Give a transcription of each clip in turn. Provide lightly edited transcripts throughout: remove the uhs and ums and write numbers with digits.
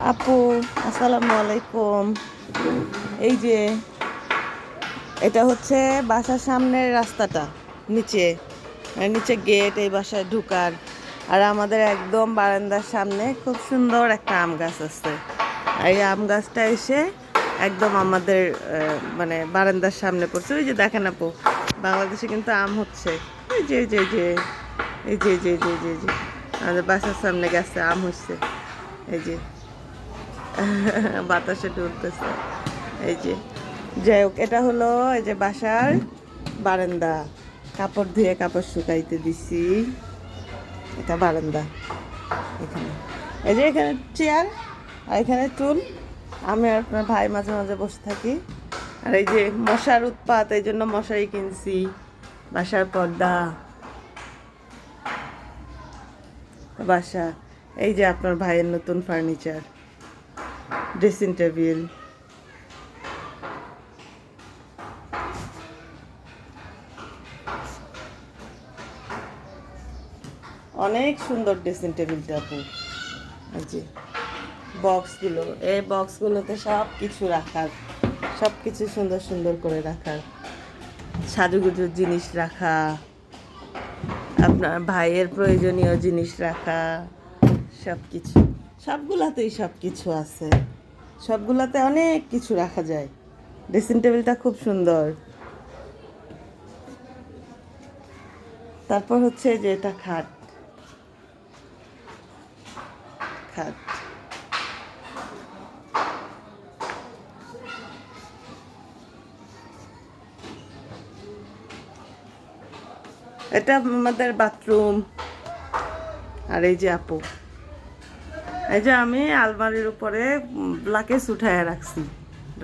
আপু, আসসালামু আলাইকুম। এই যে এটা হচ্ছে বাসার সামনের রাস্তাটা, নিচে নিচে গেট, এই বাসায় ঢুকার। আর আমাদের একদম বারান্দার সামনে খুব সুন্দর একটা আম গাছ আছে। আর এই আম গাছটা এসে একদম আমাদের মানে বারান্দার সামনে পড়ছে। ওই যে দেখেন আপু, বাংলাদেশে কিন্তু আম হচ্ছে। এই যে এই যে এই যে এই যে এই যে এই যে এই যে এই যে আমাদের বাসার সামনে গাছে আম হচ্ছে। এই যে বাতাসে উঠতেছে। এই যে যাই হোক, এটা হলো এই যে বাসার বারান্দা। কাপড় ধুয়ে কাপড় শুকাইতে দিছি। এটা বারান্দা। এখানে এই যে এখানে চেয়ার আর এখানে টুল। আমি আর আপনার ভাই মাঝে মাঝে বসে থাকি। আর এই যে মশার উৎপাত, এই জন্য মশারি কিনছি। বাসার পর্দা, বাসা। এই যে আপনার ভাইয়ের নতুন ফার্নিচার, ড্রেসিং টেবিল। অনেক সুন্দর ড্রেসিং টেবিলটা আপু। এই যে বক্সগুলো, এই বক্সগুলোতে সব কিছু রাখার, সব কিছু সুন্দর সুন্দর করে রাখার, সাজুগুজুর জিনিস রাখা, আপনার ভাইয়ের প্রয়োজনীয় জিনিস রাখা, সব কিছু। সবগুলাতেই সব কিছু আছে, সবগুলাতে অনেক কিছু রাখা যায়। ড্রেসিং টেবিলটা খুব সুন্দর। তারপর হচ্ছে যে এটা খাট, খাট। এটা আমাদের বাথরুম। আর এই যে আপু, এই যে আমি আলমারির উপরে লাকেজ উঠায় রাখছি,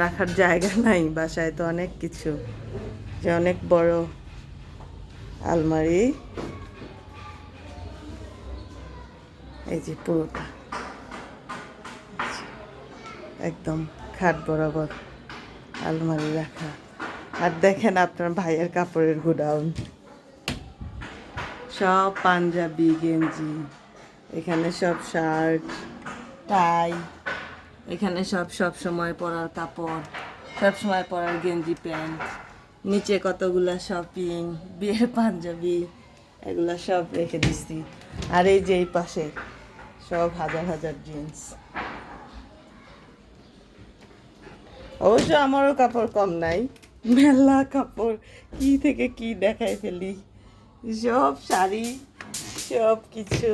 রাখার জায়গা নাই বাসায়, তো অনেক কিছু। যে অনেক বড় আলমারি। এই যে পুরোটা একদম খাট বরাবর আলমারি রাখা। আর দেখেন আপনার ভাইয়ের কাপড়ের গোডাউন, সব পাঞ্জাবি গেঞ্জি, এখানে সব শার্ট টাই, এখানে সব সব সময় পরার কাপড়, সব সময় পরার গেঞ্জি প্যান্ট, নিচে কতগুলা শপিং, বিয়ের পাঞ্জাবি, এগুলা সব রেখে দিচ্ছি। আর এই যে এই পাশে সব হাজার হাজার জিন্স। অবশ্য আমারও কাপড় কম নাই, মেলা কাপড়, কি থেকে কি দেখাই ফেলি। সব শাড়ি, সব কিছু।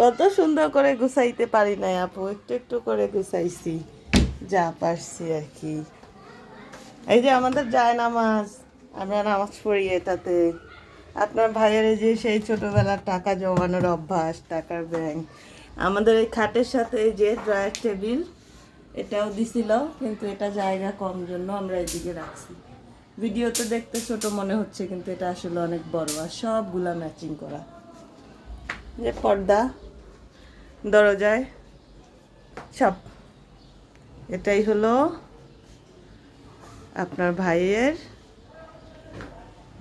অত সুন্দর করে গুছাইতে পারি নাই আপু, একটু একটু করে গুছাইছি যা পারছি আর কি। এই যে আমাদের যায় নামাজ, আমরা নামাজ পড়ি এটাতে। আপনার ভাইয়ের এই যে সেই ছোটোবেলার টাকা জমানোর অভ্যাস, টাকার ব্যাংক। আমাদের এই খাটের সাথে এই যে ড্রয়ার টেবিল, এটাও দিছিল, কিন্তু এটা জায়গা কম জন্য আমরা এদিকে রাখছি। ভিডিওতে দেখতে ছোট মনে হচ্ছে, কিন্তু এটা আসলে অনেক বড়। আর সবগুলা ম্যাচিং করা। যে পর্দা দরজায় সব। এটাই হলো আপনার ভাইয়ের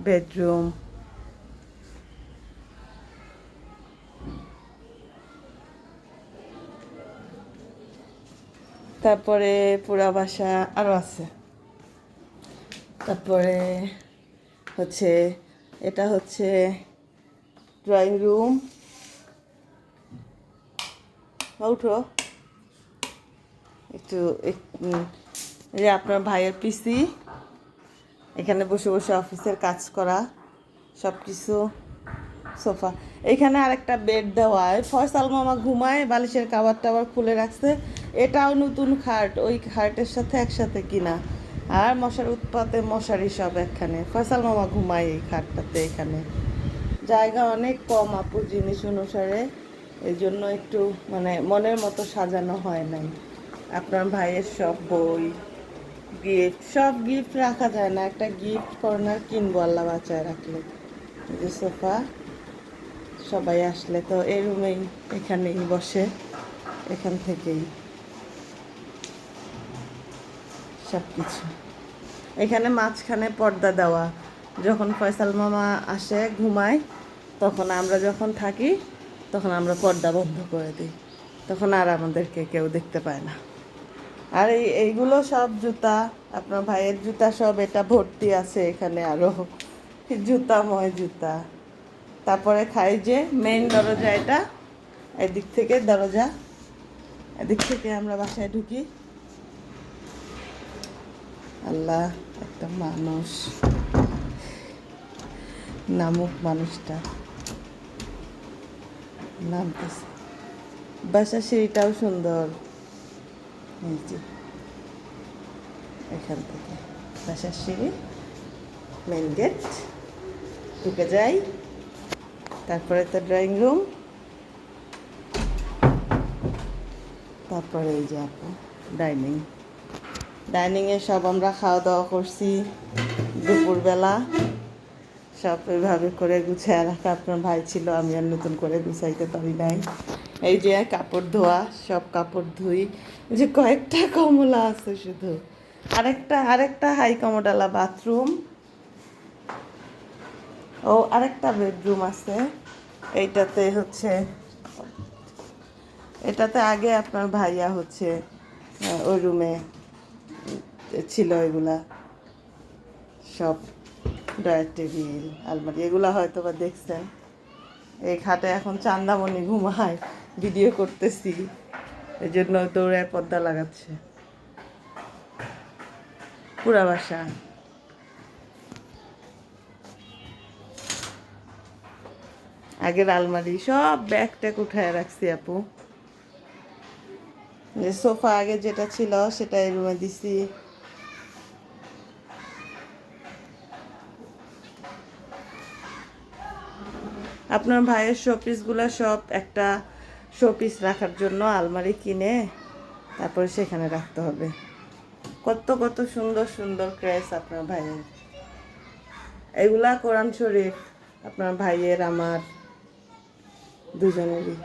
বেডরুম। তারপরে পুরা বাসা আরও আছে। তারপরে হচ্ছে এটা হচ্ছে ড্রয়িং রুম। উঠো একটু। যে আপনার ভাইয়ের পিসি, এখানে বসে বসে অফিসের কাজ করা, সব কিছু। সোফা, এখানে আরেকটা বেড দেওয়া। ফয়সাল মামা ঘুমায়, বালিশের কাভার টাভার খুলে রাখছে। এটাও নতুন খাট, ওই খাটের সাথে একসাথে কিনা। আর মশার উৎপাতে মশারি সব একখানে। ফয়সাল মামা ঘুমায় এই খাটটাতে। এখানে জায়গা অনেক কম আপু, জিনিস অনুসারে। এই জন্য একটু মানে মনের মতো সাজানো হয় নাই। আপনার ভাইয়ের সব বই, গিফট, সব গিফট রাখা যায় না। একটা গিফট কর্নার কিনবো আল্লাহ বাঁচায় রাখলে। এই যে সোফা, সবাই আসলে তো এই রুমেই, এখানেই বসে, এখান থেকেই সব কিছু। এখানে মাঝখানে পর্দা দেওয়া। যখন ফয়সাল মামা আসে ঘুমায়, তখন আমরা যখন থাকি, তখন আমরা পর্দা বন্ধ করে দিই। তখন আর আমাদেরকে কেউ দেখতে পায় না। আর এইগুলো সব জুতা, আপনার ভাইয়ের জুতা সব এটা ভর্তি আছে এখানে আরো জুতাময় জুতা। তারপরে খাই যে মেইন দরজা, এটা এদিক থেকে দরজা, এদিক থেকে আমরা বাসায় ঢুকি। আল্লাহ, একটা মানুষ নামুক, মানুষটা নামতেছে। বাসার সিঁড়িটাও সুন্দর, এই যে এখান থেকে বাসার সিঁড়ি, মেন গেট, ঢুকে যাই। তারপরে তো ড্রয়িং রুম, তারপরে এই যে আপু ডাইনিং। ডাইনিংয়ে সব আমরা খাওয়া দাওয়া করছি দুপুরবেলা। সব এইভাবে করে গুছিয়ে রাখা। আপনার ভাই ছিল, আমি আর নতুন করে গুছাইতে পারি নাই। এই যে কাপড় ধোয়া, সব কাপড় ধুই। এই যে কয়েকটা কমলা আছে শুধু, আরেকটা হাই কমোডালা বাথরুম। ও আরেকটা বেডরুম আছে। এইটাতে হচ্ছে, এটাতে আগে আপনার ভাইয়া হচ্ছে ওই রুমে ছিল এগুলা সব, ড্রয়ার টেবিল, আলমারি, এগুলা হয়তো বা দেখছেন। এই খাটে এখন চান্দামণি ঘুমায়, ভিডিও করতেছি, এই জন্য দৌড়ায় পর্দা লাগাচ্ছে। পুরা বাসা আগের আলমারি সব ব্যাগ ট্যাগ উঠায় রাখছি আপু। যে সোফা আগে যেটা ছিল সেটা এই রুমে দিছি। আপনার ভাইয়ের শোপিসগুলো সব একটা শোপিস রাখার জন্য আলমারি কিনে তারপরে সেখানে রাখতে হবে। কত কত সুন্দর সুন্দর ক্রেস আপনার ভাইয়ের। এগুলা কোরআন শরীফ, আপনার ভাইয়ের আমার দুজনেরই।